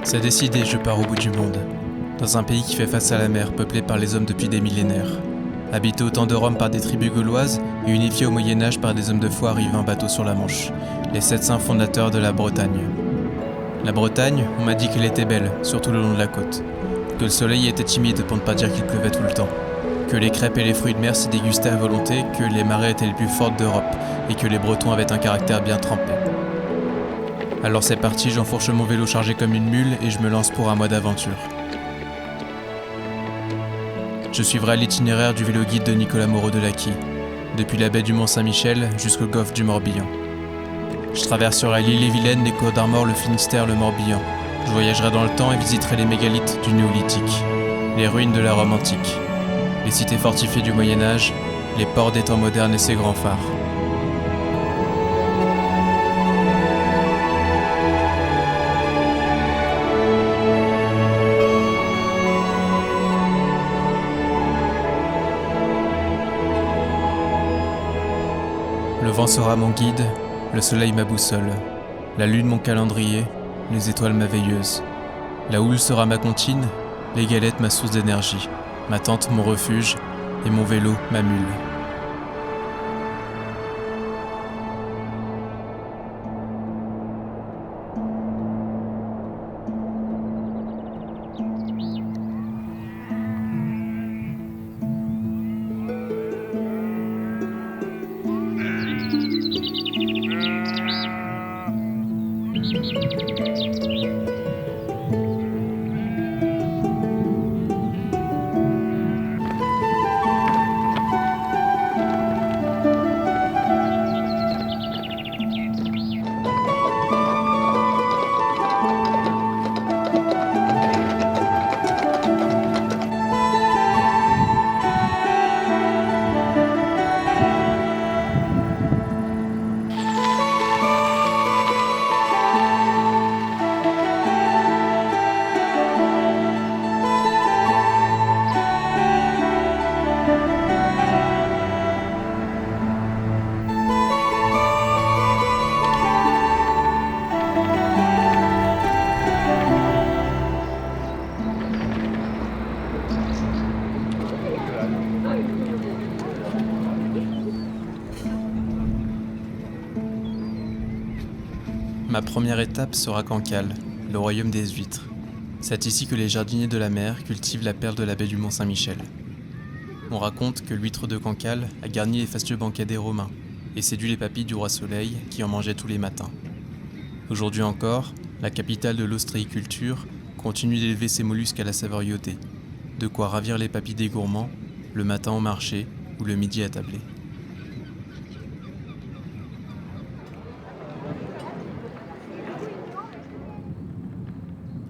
C'est décidé, je pars au bout du monde. Dans un pays qui fait face à la mer, peuplé par les hommes depuis des millénaires. Habité au temps de Rome par des tribus gauloises et unifié au Moyen-Âge par des hommes de foi arrivés en bateau sur la Manche. Les 7 saints fondateurs de la Bretagne. La Bretagne, on m'a dit qu'elle était belle, surtout le long de la côte. Que le soleil était timide pour ne pas dire qu'il pleuvait tout le temps. Que les crêpes et les fruits de mer s'y dégustaient à volonté, que les marées étaient les plus fortes d'Europe et que les Bretons avaient un caractère bien trempé. Alors c'est parti, j'enfourche mon vélo chargé comme une mule et je me lance pour un mois d'aventure. Je suivrai l'itinéraire du vélo guide de Nicolas Moreau de Lachy, depuis la baie du Mont-Saint-Michel jusqu'au golfe du Morbihan. Je traverserai l'île-et-Vilaine, les Côtes d'Armor, le Finistère, le Morbihan. Je voyagerai dans le temps et visiterai les mégalithes du Néolithique, les ruines de la Rome antique, les cités fortifiées du Moyen-Âge, les ports des temps modernes et ses grands phares. Le vent sera mon guide, le soleil ma boussole, la lune mon calendrier, les étoiles ma veilleuse. La houle sera ma comptine, les galettes ma source d'énergie, ma tente mon refuge et mon vélo ma mule. Ma première étape sera Cancale, le royaume des huîtres. C'est ici que les jardiniers de la mer cultivent la perle de la baie du Mont-Saint-Michel. On raconte que l'huître de Cancale a garni les fastueux banquets des Romains et séduit les papilles du roi Soleil qui en mangeaient tous les matins. Aujourd'hui encore, la capitale de l'ostréiculture continue d'élever ses mollusques à la saveur iodée, de quoi ravir les papilles des gourmands, le matin au marché ou le midi à tabler.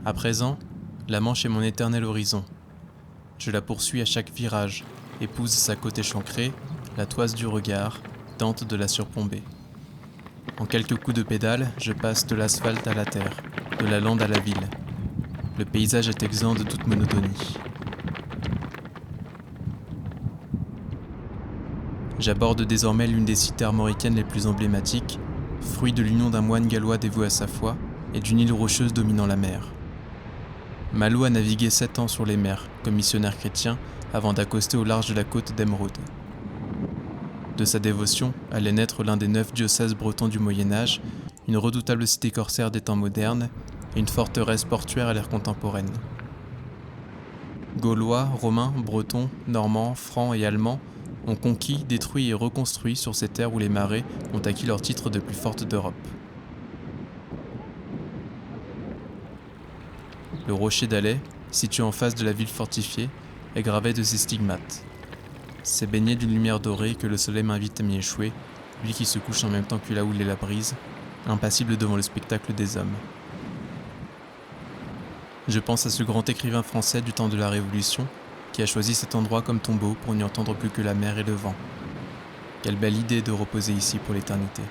À présent, la Manche est mon éternel horizon. Je la poursuis à chaque virage, épouse sa côte échancrée, la toise du regard, tente de la surplomber. En quelques coups de pédale, je passe de l'asphalte à la terre, de la lande à la ville. Le paysage est exempt de toute monotonie. J'aborde désormais l'une des cités armoricaines les plus emblématiques, fruit de l'union d'un moine gallois dévoué à sa foi et d'une île rocheuse dominant la mer. Malo a navigué 7 ans sur les mers, comme missionnaire chrétien, avant d'accoster au large de la côte d'Émeraude. De sa dévotion allait naître l'un des 9 diocèses bretons du Moyen-Âge, une redoutable cité corsaire des temps modernes et une forteresse portuaire à l'ère contemporaine. Gaulois, Romains, Bretons, Normands, Francs et Allemands ont conquis, détruit et reconstruit sur ces terres où les marais ont acquis leur titre de plus forte d'Europe. Le rocher d'Alais, situé en face de la ville fortifiée, est gravé de ses stigmates. C'est baigné d'une lumière dorée que le soleil m'invite à m'y échouer, lui qui se couche en même temps que la houle et la brise, impassible devant le spectacle des hommes. Je pense à ce grand écrivain français du temps de la Révolution, qui a choisi cet endroit comme tombeau pour n'y entendre plus que la mer et le vent. Quelle belle idée de reposer ici pour l'éternité.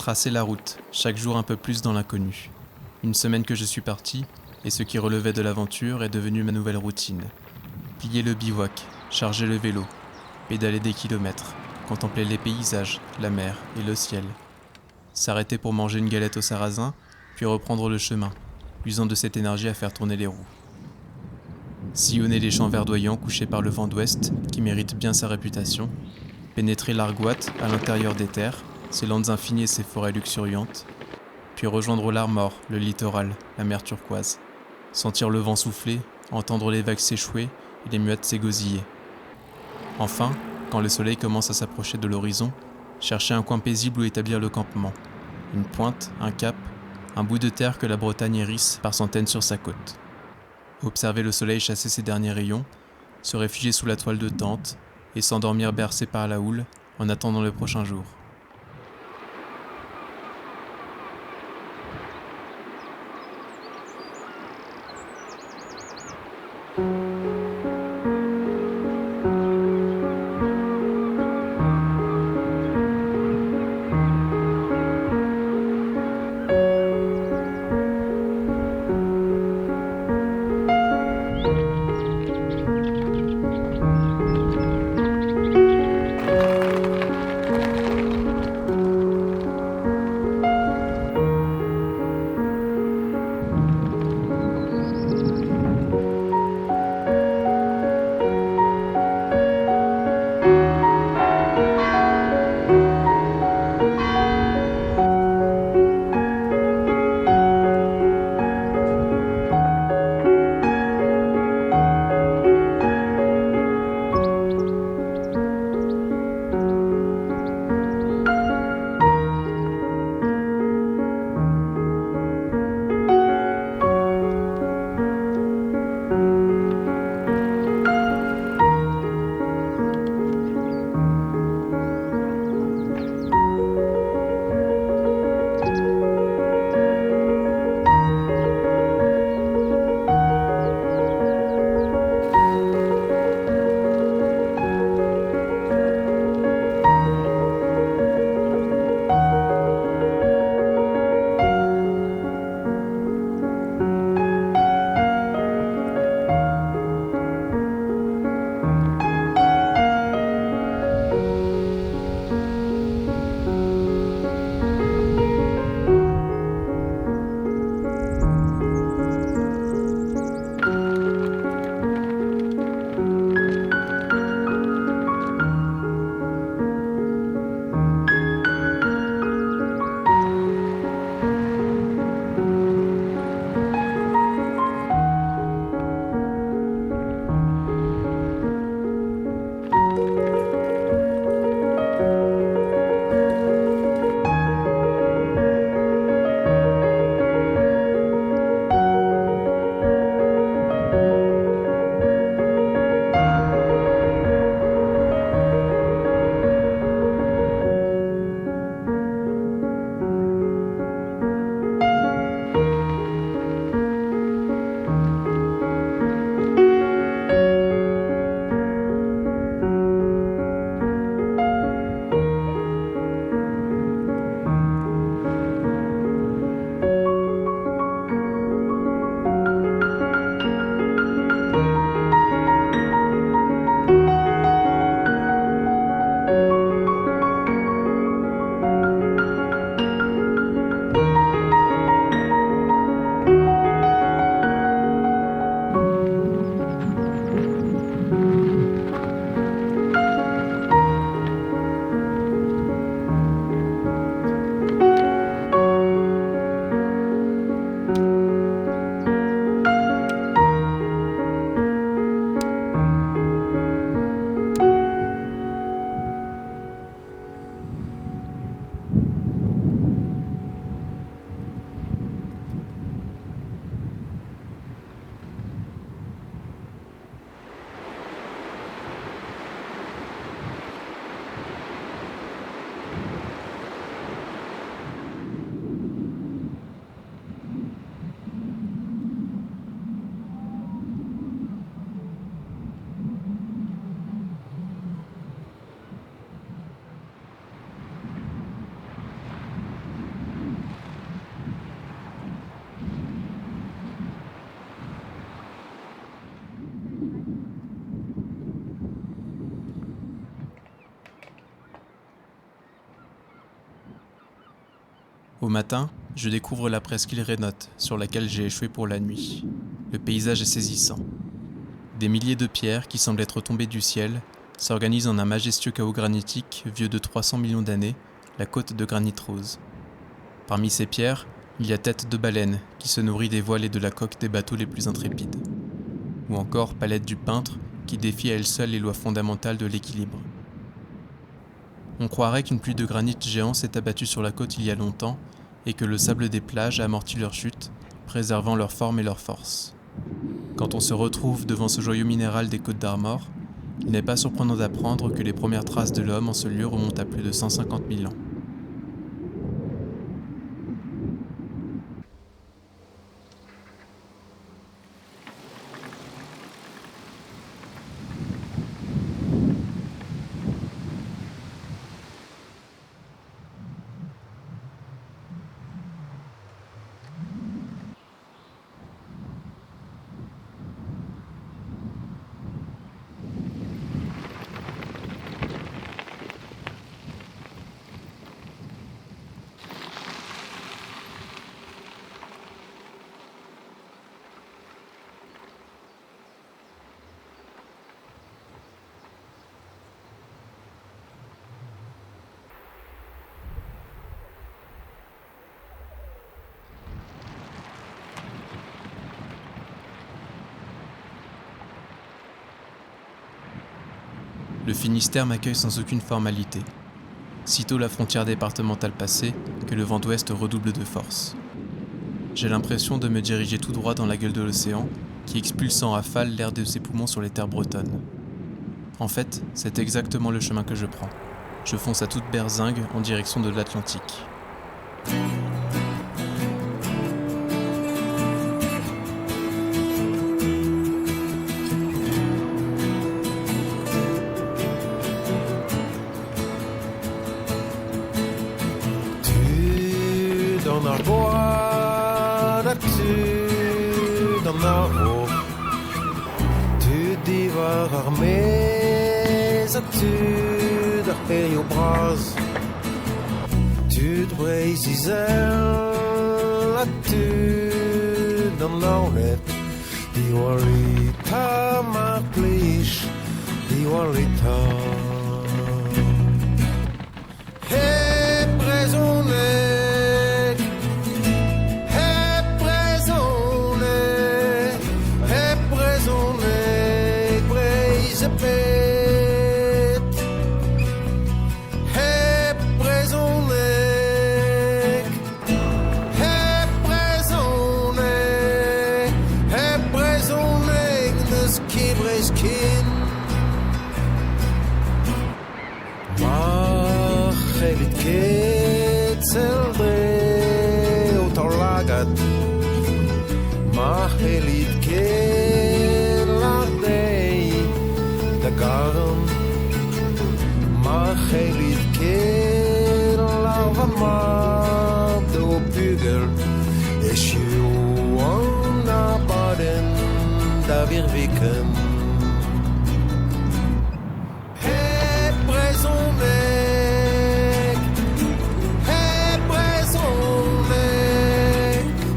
tracer la route, chaque jour un peu plus dans l'inconnu. Une semaine que je suis parti, et ce qui relevait de l'aventure est devenu ma nouvelle routine. Plier le bivouac, charger le vélo, pédaler des kilomètres, contempler les paysages, la mer et le ciel. S'arrêter pour manger une galette au sarrasin, puis reprendre le chemin, usant de cette énergie à faire tourner les roues. Sillonner les champs verdoyants couchés par le vent d'ouest, qui mérite bien sa réputation, pénétrer l'Argoat à l'intérieur des terres, ses landes infinies et ses forêts luxuriantes, puis rejoindre l'Armor, le littoral, la mer turquoise. Sentir le vent souffler, entendre les vagues s'échouer et les muettes s'égosiller. Enfin, quand le soleil commence à s'approcher de l'horizon, chercher un coin paisible où établir le campement. Une pointe, un cap, un bout de terre que la Bretagne hérisse par centaines sur sa côte. Observer le soleil chasser ses derniers rayons, se réfugier sous la toile de tente et s'endormir bercé par la houle en attendant le prochain jour. Au matin, je découvre la presqu'île Renotte, sur laquelle j'ai échoué pour la nuit. Le paysage est saisissant. Des milliers de pierres qui semblent être tombées du ciel s'organisent en un majestueux chaos granitique vieux de 300 millions d'années, la côte de granit rose. Parmi ces pierres, il y a tête de baleine qui se nourrit des voiles et de la coque des bateaux les plus intrépides. Ou encore palette du peintre qui défie à elle seule les lois fondamentales de l'équilibre. On croirait qu'une pluie de granit géant s'est abattue sur la côte il y a longtemps et que le sable des plages a amorti leur chute, préservant leur forme et leur force. Quand on se retrouve devant ce joyau minéral des Côtes d'Armor, il n'est pas surprenant d'apprendre que les premières traces de l'homme en ce lieu remontent à plus de 150 000 ans. Le Finistère m'accueille sans aucune formalité. Sitôt la frontière départementale passée, que le vent d'ouest redouble de force. J'ai l'impression de me diriger tout droit dans la gueule de l'océan, qui expulse en rafale l'air de ses poumons sur les terres bretonnes. En fait, c'est exactement le chemin que je prends. Je fonce à toute berzingue en direction de l'Atlantique. Tu d'arper au bras, tu breis tu dan launet, die walita maklish, die walita. Hey, presonek, hey, presonek, hey, presonek, breis wir wicken. Hey, presonek, hey, presonek,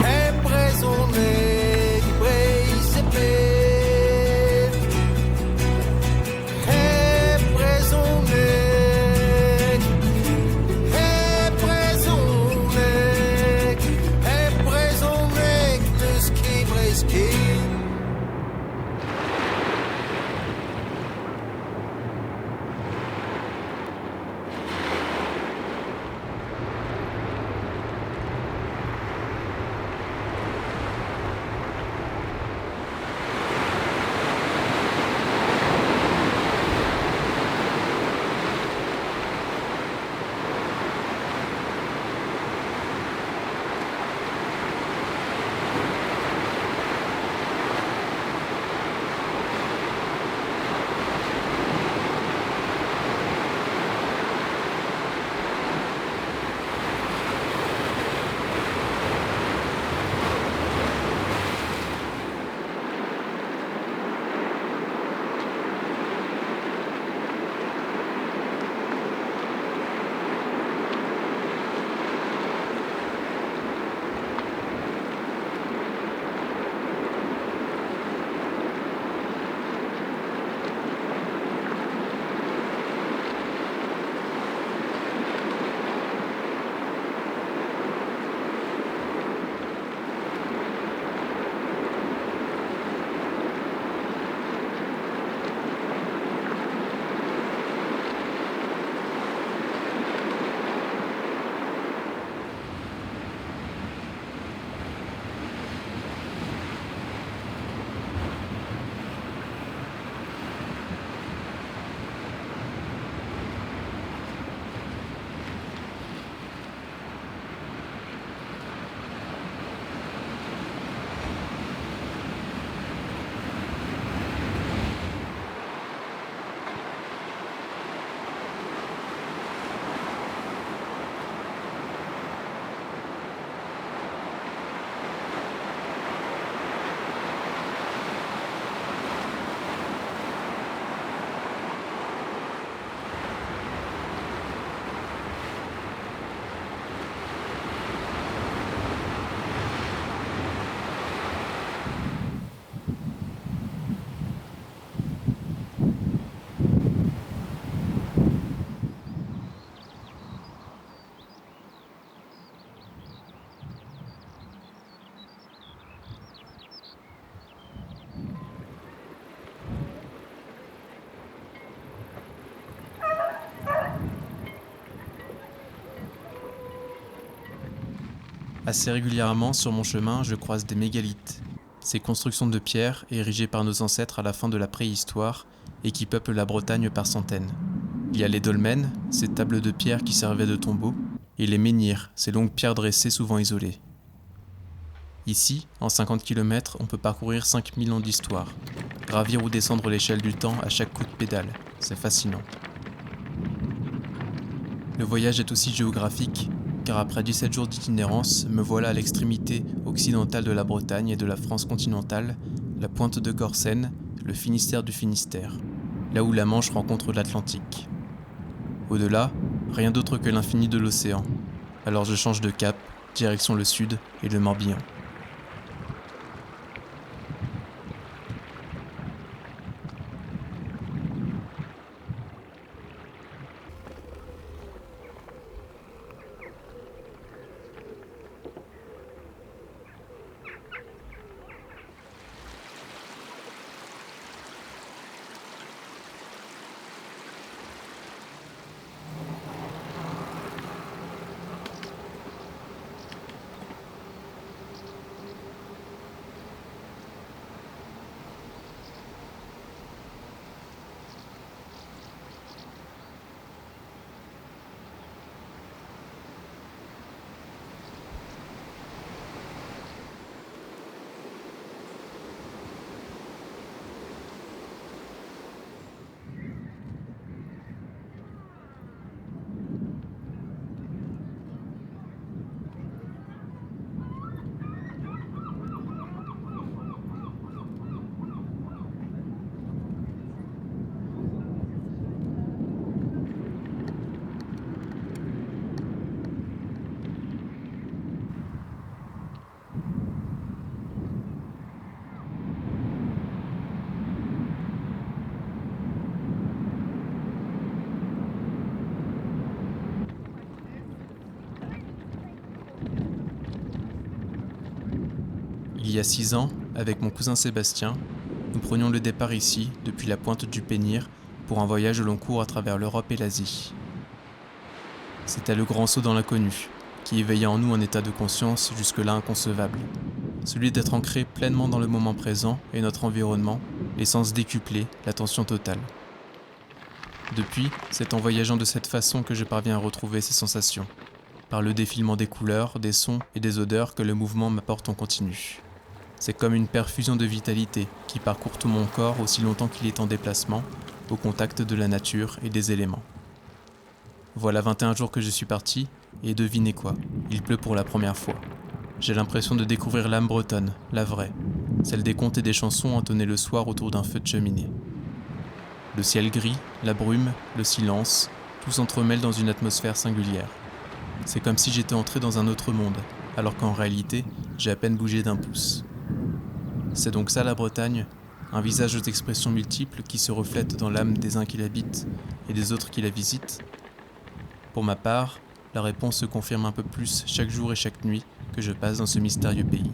hey, presonek, breise pet. Hey, presonek, hey, presonek, hey, presonek, dus ki breis ki. Assez régulièrement, sur mon chemin, je croise des mégalithes. Ces constructions de pierre érigées par nos ancêtres à la fin de la préhistoire et qui peuplent la Bretagne par centaines. Il y a les dolmens, ces tables de pierre qui servaient de tombeaux, et les menhirs, ces longues pierres dressées souvent isolées. Ici, en 50 km, on peut parcourir 5000 ans d'histoire, gravir ou descendre l'échelle du temps à chaque coup de pédale, c'est fascinant. Le voyage est aussi géographique, car après 17 jours d'itinérance, me voilà à l'extrémité occidentale de la Bretagne et de la France continentale, la pointe de Corsen, le Finistère du Finistère, là où la Manche rencontre l'Atlantique. Au-delà, rien d'autre que l'infini de l'océan. Alors je change de cap, direction le sud et le Morbihan. Il y a 6 ans, avec mon cousin Sébastien, nous prenions le départ ici, depuis la pointe du Pénir, pour un voyage au long cours à travers l'Europe et l'Asie. C'était le grand saut dans l'inconnu, qui éveillait en nous un état de conscience jusque-là inconcevable. Celui d'être ancré pleinement dans le moment présent et notre environnement, les sens décuplés, l'attention totale. Depuis, c'est en voyageant de cette façon que je parviens à retrouver ces sensations, par le défilement des couleurs, des sons et des odeurs que le mouvement m'apporte en continu. C'est comme une perfusion de vitalité qui parcourt tout mon corps aussi longtemps qu'il est en déplacement, au contact de la nature et des éléments. Voilà 21 jours que je suis parti, et devinez quoi, il pleut pour la première fois. J'ai l'impression de découvrir l'âme bretonne, la vraie, celle des contes et des chansons entonnés le soir autour d'un feu de cheminée. Le ciel gris, la brume, le silence, tout s'entremêle dans une atmosphère singulière. C'est comme si j'étais entré dans un autre monde, alors qu'en réalité, j'ai à peine bougé d'un pouce. C'est donc ça la Bretagne, un visage aux expressions multiples qui se reflète dans l'âme des uns qui l'habitent et des autres qui la visitent. Pour ma part, la réponse se confirme un peu plus chaque jour et chaque nuit que je passe dans ce mystérieux pays.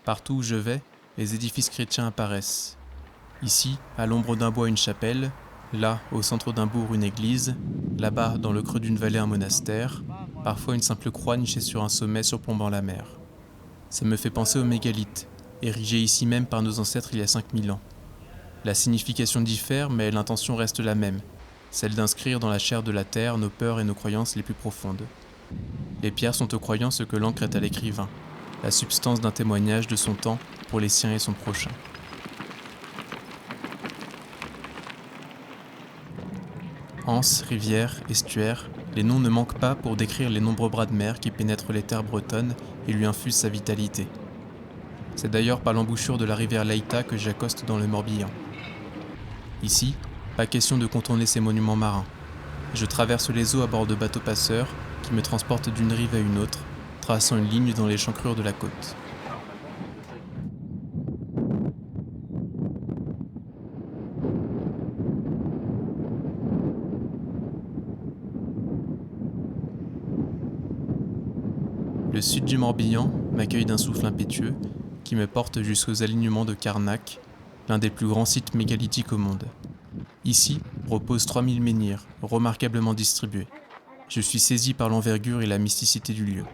Partout où je vais, les édifices chrétiens apparaissent. Ici, à l'ombre d'un bois, une chapelle, là, au centre d'un bourg, une église, là-bas, dans le creux d'une vallée, un monastère, parfois une simple croix nichée sur un sommet surplombant la mer. Ça me fait penser aux mégalithes, érigés ici même par nos ancêtres il y a 5000 ans. La signification diffère, mais l'intention reste la même, celle d'inscrire dans la chair de la terre nos peurs et nos croyances les plus profondes. Les pierres sont aux croyants ce que l'encre est à l'écrivain, la substance d'un témoignage de son temps pour les siens et son prochain. Anse, rivière, estuaire, les noms ne manquent pas pour décrire les nombreux bras de mer qui pénètrent les terres bretonnes et lui infusent sa vitalité. C'est d'ailleurs par l'embouchure de la rivière Leïta que j'accoste dans le Morbihan. Ici, pas question de contourner ces monuments marins. Je traverse les eaux à bord de bateaux passeurs qui me transportent d'une rive à une autre, traçant une ligne dans l'échancrure de la côte. Le sud du Morbihan m'accueille d'un souffle impétueux qui me porte jusqu'aux alignements de Carnac, l'un des plus grands sites mégalithiques au monde. Ici reposent 3000 menhirs, remarquablement distribués. Je suis saisi par l'envergure et la mysticité du lieu.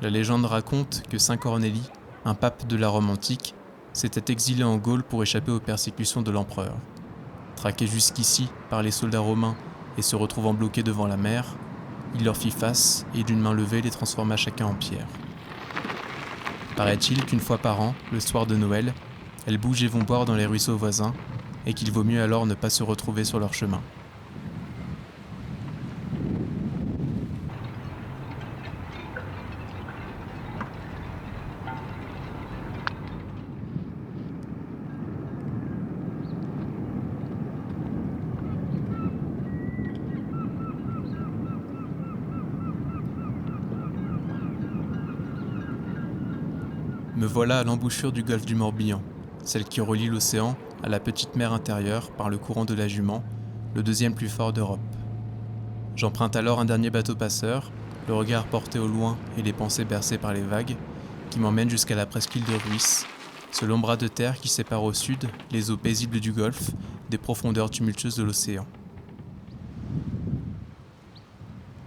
La légende raconte que Saint Cornélie, un pape de la Rome antique, s'étaient exilés en Gaule pour échapper aux persécutions de l'empereur. Traqués jusqu'ici par les soldats romains et se retrouvant bloqués devant la mer, il leur fit face et d'une main levée les transforma chacun en pierre. Paraît-il qu'une fois par an, le soir de Noël, elles bougent et vont boire dans les ruisseaux voisins, et qu'il vaut mieux alors ne pas se retrouver sur leur chemin. Me voilà à l'embouchure du golfe du Morbihan, celle qui relie l'océan à la petite mer intérieure par le courant de la Jument, le deuxième plus fort d'Europe. J'emprunte alors un dernier bateau passeur, le regard porté au loin et les pensées bercées par les vagues, qui m'emmène jusqu'à la presqu'île de Ruisse, ce long bras de terre qui sépare au sud les eaux paisibles du golfe des profondeurs tumultueuses de l'océan.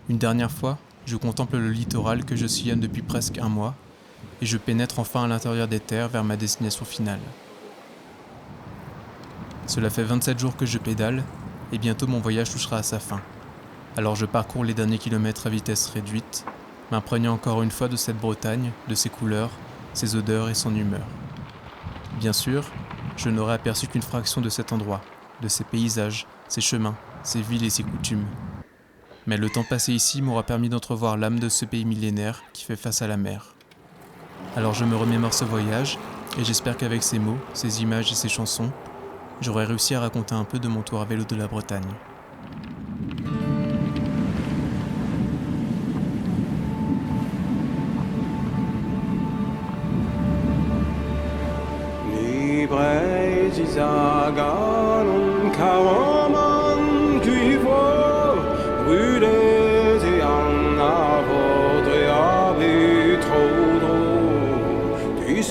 Une dernière fois, je contemple le littoral que je sillonne depuis presque un mois, et je pénètre enfin à l'intérieur des terres vers ma destination finale. Cela fait 27 jours que je pédale, et bientôt mon voyage touchera à sa fin. Alors je parcours les derniers kilomètres à vitesse réduite, m'imprégnant encore une fois de cette Bretagne, de ses couleurs, ses odeurs et son humeur. Bien sûr, je n'aurais aperçu qu'une fraction de cet endroit, de ses paysages, ses chemins, ses villes et ses coutumes. Mais le temps passé ici m'aura permis d'entrevoir l'âme de ce pays millénaire qui fait face à la mer. Alors je me remémore ce voyage, et j'espère qu'avec ces mots, ces images et ces chansons, j'aurai réussi à raconter un peu de mon tour à vélo de la Bretagne.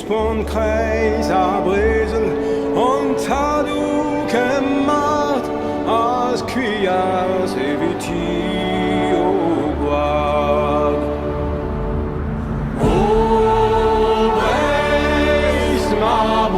Von Kreis abresen und du gemacht als Quias evitio guard. Oh, Breis, ma